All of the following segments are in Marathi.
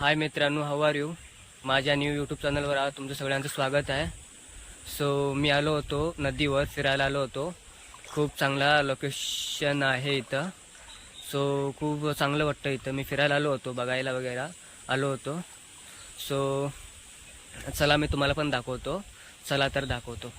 हाय मित्रांनो, हाऊ आर यू. माझ्या न्यू यूट्यूब चॅनलवर आज तुमचं सगळ्यांचं स्वागत आहे. सो मी आलो होतो नदीवर फिरायला आलो होतो. खूप चांगला लोकेशन आहे इथं. सो खूप चांगलं वाटतं इथं. मी फिरायला आलो होतो, बघायला वगैरे आलो होतो. सो चला मी तुम्हाला पण दाखवतो. चला तर दाखवतो.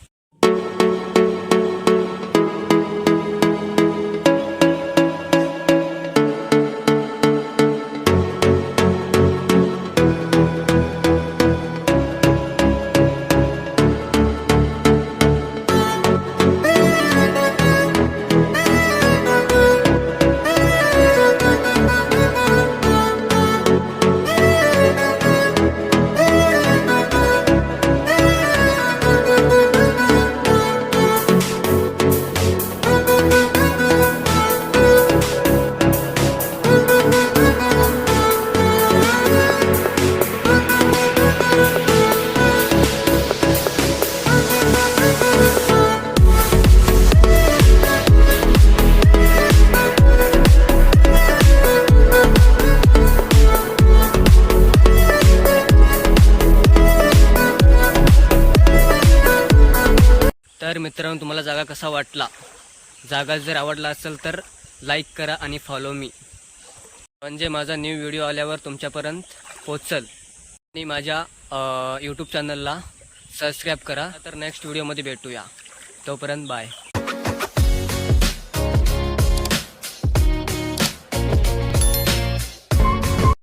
तर मित्रांनो, तुम्हाला जागा कसा वाटला? जागा जर आवडला असेल तर लाईक करा आणि फॉलो मी, म्हणजे माझा न्यू व्हिडिओ आल्यावर तुमच्यापर्यंत पोचल. आणि माझ्या यूट्यूब चॅनलला सबस्क्राईब करा. तर नेक्स्ट व्हिडिओमध्ये भेटूया. तोपर्यंत बाय.